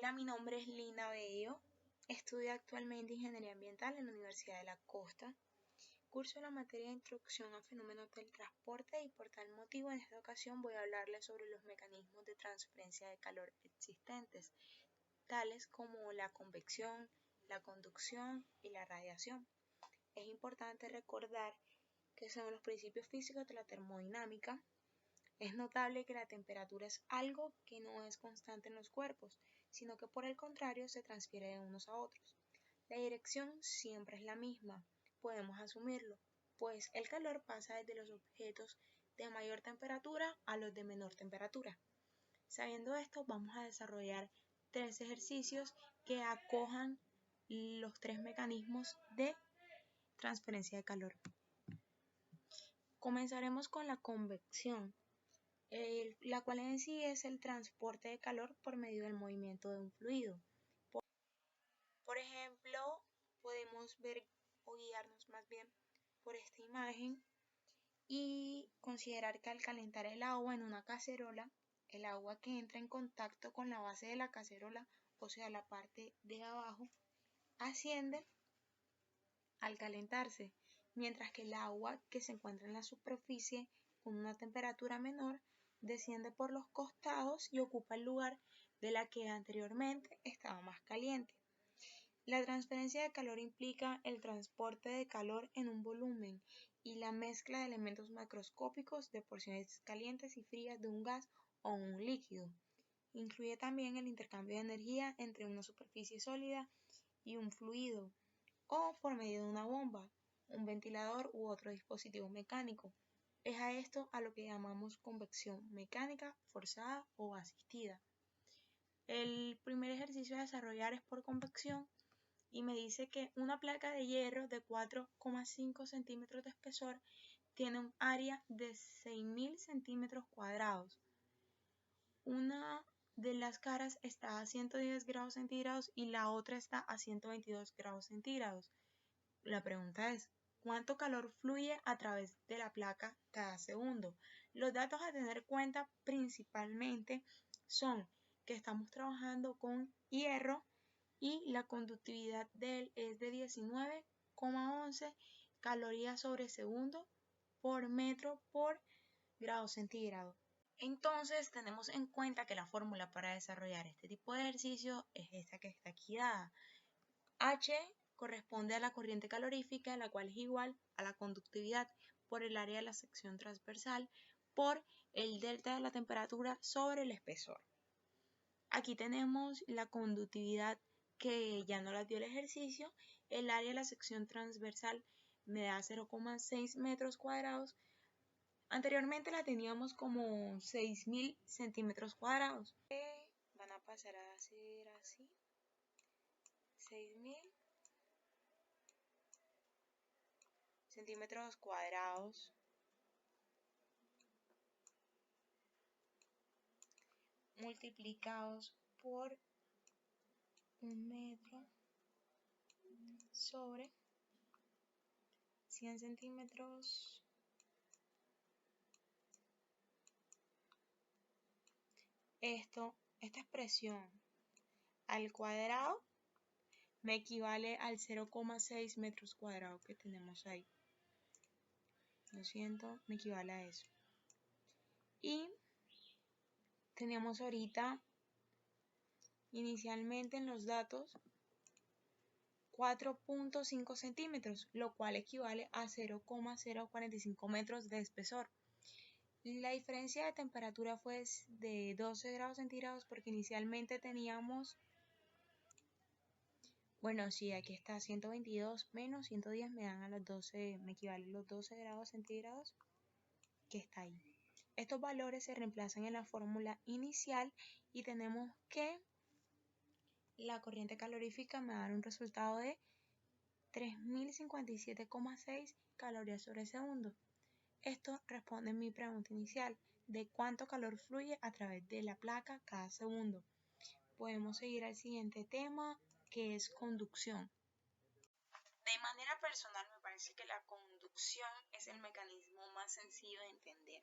Hola, mi nombre es Lina Bello. Estudio actualmente Ingeniería Ambiental en la Universidad de la Costa. Curso la materia de Introducción a Fenómenos del Transporte y por tal motivo en esta ocasión voy a hablarles sobre los mecanismos de transferencia de calor existentes, tales como la convección, la conducción y la radiación. Es importante recordar que según los principios físicos de la termodinámica, es notable que la temperatura es algo que no es constante en los cuerpos, sino que por el contrario se transfiere de unos a otros. La dirección siempre es la misma, podemos asumirlo, pues el calor pasa desde los objetos de mayor temperatura a los de menor temperatura. Sabiendo esto, vamos a desarrollar 3 ejercicios que acojan los 3 mecanismos de transferencia de calor. Comenzaremos con la convección, la cual en sí es el transporte de calor por medio del movimiento de un fluido. Por ejemplo, podemos ver o guiarnos más bien por esta imagen y considerar que al calentar el agua en una cacerola, el agua que entra en contacto con la base de la cacerola, o sea la parte de abajo, asciende al calentarse, mientras que el agua que se encuentra en la superficie con una temperatura menor desciende por los costados y ocupa el lugar de la que anteriormente estaba más caliente. La transferencia de calor implica el transporte de calor en un volumen y la mezcla de elementos macroscópicos de porciones calientes y frías de un gas o un líquido. Incluye también el intercambio de energía entre una superficie sólida y un fluido, o por medio de una bomba, un ventilador u otro dispositivo mecánico. Es a esto a lo que llamamos convección mecánica forzada o asistida. El primer ejercicio a desarrollar es por convección y me dice que una placa de hierro de 4,5 centímetros de espesor tiene un área de 6.000 centímetros cuadrados. Una de las caras está a 110 grados centígrados y la otra está a 122 grados centígrados. La pregunta es, ¿cuánto calor fluye a través de la placa cada segundo? Los datos a tener en cuenta principalmente son que estamos trabajando con hierro y la conductividad de él es de 19,11 calorías sobre segundo por metro por grado centígrado. Entonces tenemos en cuenta que la fórmula para desarrollar este tipo de ejercicio es esta que está aquí dada. H corresponde a la corriente calorífica, la cual es igual a la conductividad por el área de la sección transversal por el delta de la temperatura sobre el espesor. Aquí tenemos la conductividad que ya no la dio el ejercicio. El área de la sección transversal me da 0,6 metros cuadrados. Anteriormente la teníamos como 6.000 centímetros cuadrados. Van a pasar a ser así. 6.000 centímetros cuadrados multiplicados por 1 metro sobre 100 centímetros esta expresión al cuadrado me equivale al 0,6 metros cuadrados que tenemos ahí. Lo siento, me equivale a eso. Y teníamos ahorita inicialmente en los datos 4,5 centímetros, lo cual equivale a 0,045 metros de espesor. La diferencia de temperatura fue de 12 grados centígrados porque inicialmente teníamos, bueno, sí, aquí está 122 menos 110 me dan a los 12, me equivalen los 12 grados centígrados que está ahí. Estos valores se reemplazan en la fórmula inicial y tenemos que la corriente calorífica me va a dar un resultado de 3.057,6 calorías sobre segundo. Esto responde a mi pregunta inicial de cuánto calor fluye a través de la placa cada segundo. Podemos seguir al siguiente tema, que es conducción. De manera personal me parece que la conducción es el mecanismo más sencillo de entender.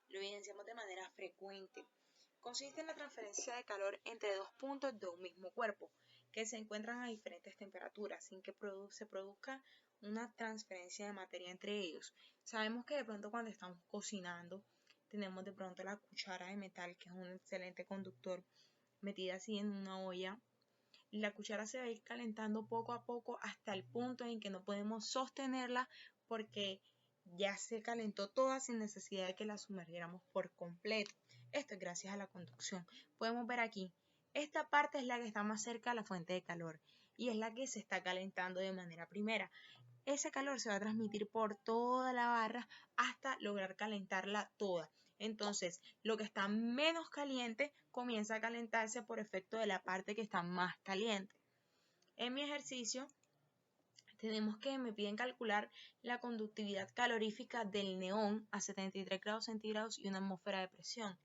Lo evidenciamos de manera frecuente. Consiste en la transferencia de calor entre dos puntos de un mismo cuerpo que se encuentran a diferentes temperaturas sin que se produzca una transferencia de materia entre ellos. Sabemos que de pronto cuando estamos cocinando tenemos de pronto la cuchara de metal, que es un excelente conductor, metida así en una olla. La cuchara se va a ir calentando poco a poco hasta el punto en que no podemos sostenerla porque ya se calentó toda sin necesidad de que la sumergiéramos por completo. Esto es gracias a la conducción. Podemos ver aquí, esta parte es la que está más cerca a la fuente de calor y es la que se está calentando de manera primera. Ese calor se va a transmitir por toda la barra hasta lograr calentarla toda. Entonces, lo que está menos caliente comienza a calentarse por efecto de la parte que está más caliente. En mi ejercicio, me piden calcular la conductividad calorífica del neón a 73 grados centígrados y una atmósfera de presión,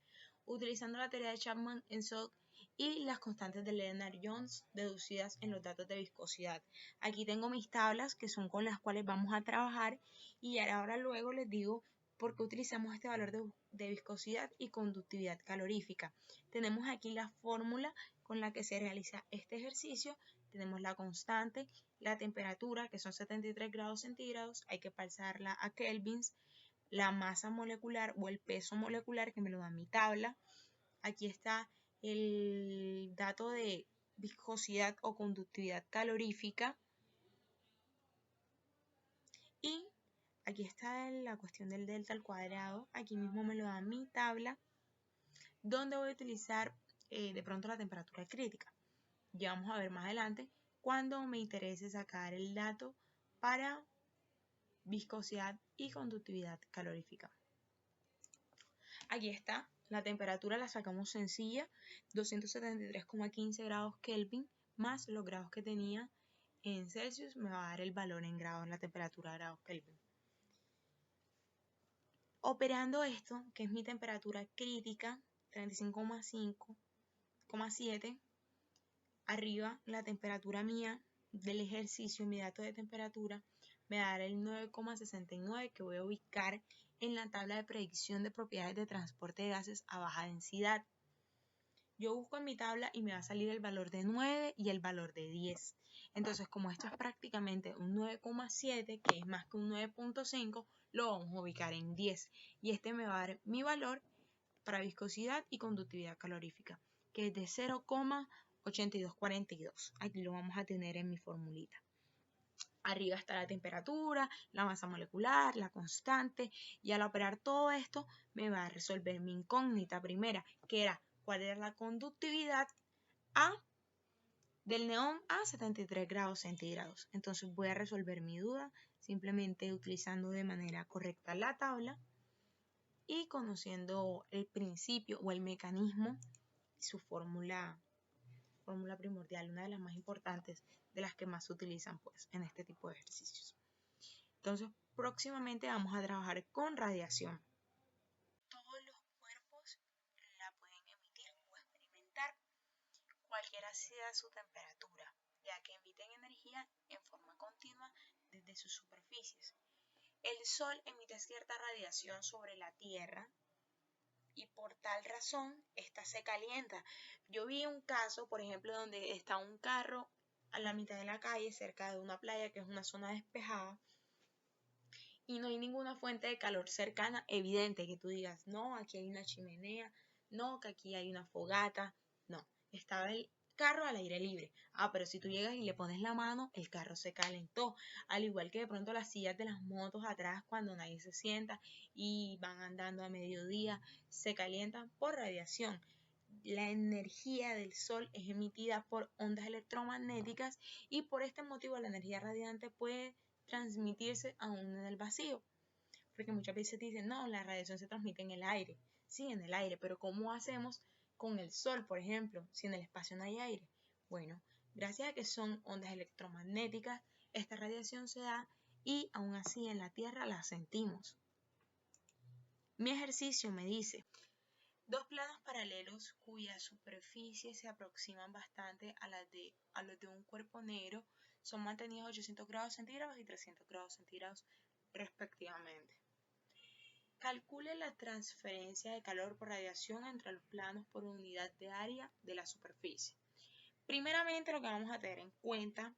utilizando la teoría de Chapman-Ensold y las constantes de Lennard-Jones deducidas en los datos de viscosidad. Aquí tengo mis tablas que son con las cuales vamos a trabajar y ahora luego les digo por qué utilizamos este valor de viscosidad y conductividad calorífica. Tenemos aquí la fórmula con la que se realiza este ejercicio. Tenemos la constante, la temperatura, que son 73 grados centígrados, hay que pasarla a kelvins, la masa molecular o el peso molecular, que me lo da mi tabla. Aquí está el dato de viscosidad o conductividad calorífica. Y aquí está la cuestión del delta al cuadrado. Aquí mismo me lo da mi tabla, donde voy a utilizar de pronto la temperatura crítica. Ya vamos a ver más adelante cuando me interese sacar el dato para viscosidad y conductividad calorífica. Aquí está, la temperatura la sacamos sencilla, 273,15 grados Kelvin más los grados que tenía en Celsius me va a dar el valor en grados, en la temperatura de grados Kelvin. Operando esto, que es mi temperatura crítica, 35,5,7, arriba la temperatura mía del ejercicio, mi dato de temperatura, me dará el 9,69 que voy a ubicar en la tabla de predicción de propiedades de transporte de gases a baja densidad. Yo busco en mi tabla y me va a salir el valor de 9 y el valor de 10. Entonces, como esto es prácticamente un 9,7, que es más que un 9,5, lo vamos a ubicar en 10. Y este me va a dar mi valor para viscosidad y conductividad calorífica, que es de 0,8242. Aquí lo vamos a tener en mi formulita. Arriba está la temperatura, la masa molecular, la constante, y al operar todo esto me va a resolver mi incógnita primera, que era cuál era la conductividad del neón a 73 grados centígrados. Entonces voy a resolver mi duda simplemente utilizando de manera correcta la tabla y conociendo el principio o el mecanismo y su fórmula primordial, una de las más importantes, de las que más se utilizan pues en este tipo de ejercicios. Entonces, próximamente vamos a trabajar con radiación. Todos los cuerpos la pueden emitir o experimentar, cualquiera sea su temperatura, ya que emiten energía en forma continua desde sus superficies. El Sol emite cierta radiación sobre la Tierra y por tal razón esta se calienta. Yo vi un caso, por ejemplo, donde está un carro a la mitad de la calle cerca de una playa que es una zona despejada y no hay ninguna fuente de calor cercana evidente que tú digas, no, aquí hay una chimenea, no, que aquí hay una fogata, no, estaba el carro al aire libre. Pero si tú llegas y le pones la mano, el carro se calentó, al igual que de pronto las sillas de las motos atrás cuando nadie se sienta y van andando a mediodía, se calientan por radiación. La energía del sol es emitida por ondas electromagnéticas y por este motivo la energía radiante puede transmitirse aún en el vacío. Porque muchas veces dicen, no, la radiación se transmite en el aire. Sí, en el aire, pero ¿cómo hacemos con el sol, por ejemplo, si en el espacio no hay aire? Bueno, gracias a que son ondas electromagnéticas, esta radiación se da y aún así en la Tierra la sentimos. Mi ejercicio me dice, dos planos paralelos cuya superficie se aproximan bastante a los de un cuerpo negro son mantenidos a 800 grados centígrados y 300 grados centígrados respectivamente. Calcule la transferencia de calor por radiación entre los planos por unidad de área de la superficie. Primeramente, lo que vamos a tener en cuenta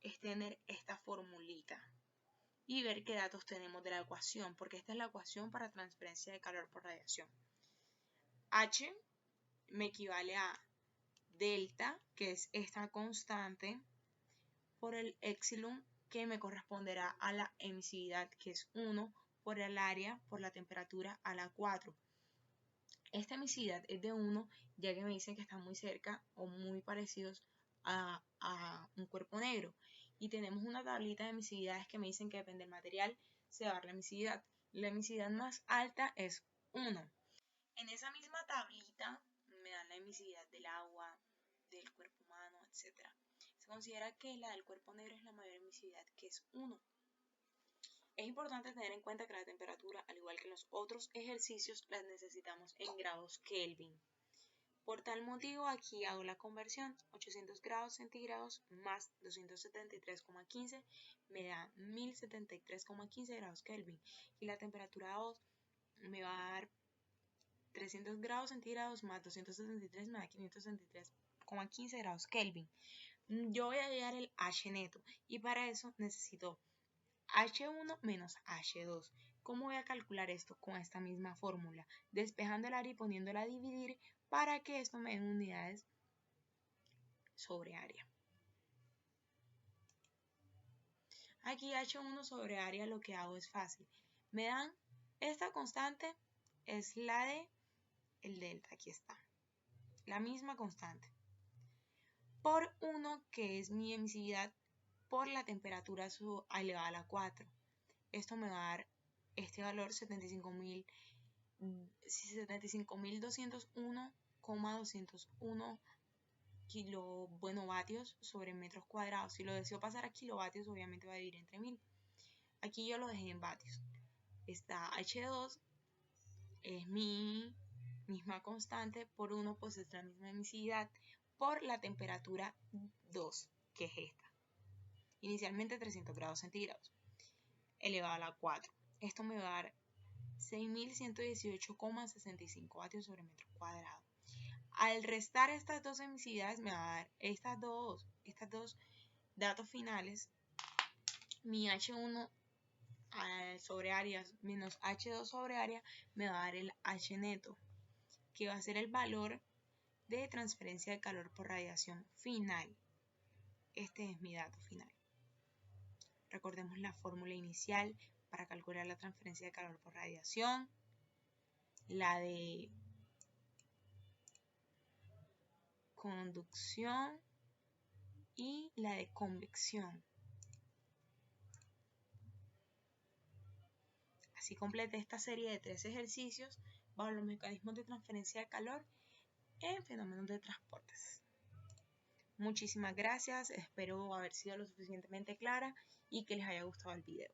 es tener esta formulita y ver qué datos tenemos de la ecuación, porque esta es la ecuación para transferencia de calor por radiación. H me equivale a delta, que es esta constante, por el epsilon, que me corresponderá a la emisividad, que es 1, por el área, por la temperatura, a la 4. Esta emisividad es de 1, ya que me dicen que están muy cerca o muy parecidos a un cuerpo negro. Y tenemos una tablita de emisividades que me dicen que depende del material, se va a dar la emisividad. La emisividad más alta es 1. En esa misma tablita me dan la emisividad del agua, del cuerpo humano, etc. Se considera que la del cuerpo negro es la mayor emisividad, que es 1. Es importante tener en cuenta que la temperatura, al igual que los otros ejercicios, las necesitamos en grados Kelvin. Por tal motivo, aquí hago la conversión. 800 grados centígrados más 273,15 me da 1073,15 grados Kelvin. Y la temperatura 2 me va a dar 300 grados centígrados más 273 me da 563,15 grados Kelvin. Yo voy a hallar el H neto y para eso necesito H1 menos H2. ¿Cómo voy a calcular esto? Con esta misma fórmula, despejando el área y poniéndola a dividir para que esto me den unidades sobre área. Aquí H1 sobre área lo que hago es fácil. Me dan esta constante, es la de el delta, aquí está. La misma constante. Por 1, que es mi emisividad, por la temperatura elevada a la 4. Esto me va a dar este valor 75.201,201 kilovatios sobre metros cuadrados. Si lo deseo pasar a kilovatios, obviamente va a dividir entre 1000. Aquí yo lo dejé en vatios. Esta H2 es mi misma constante, por 1 pues es la misma emisividad, por la temperatura 2, que es esta. Inicialmente 300 grados centígrados, elevado a la 4. Esto me va a dar 6.118,65 vatios sobre metro cuadrado. Al restar estas dos emisividades me va a dar estos dos datos finales. Mi H1 sobre área menos H2 sobre área me va a dar el H neto, que va a ser el valor de transferencia de calor por radiación final. Este es mi dato final. Recordemos la fórmula inicial para calcular la transferencia de calor por radiación, la de conducción y la de convección. Así completé esta serie de 3 ejercicios bajo los mecanismos de transferencia de calor en fenómenos de transportes. Muchísimas gracias, espero haber sido lo suficientemente clara y que les haya gustado el video.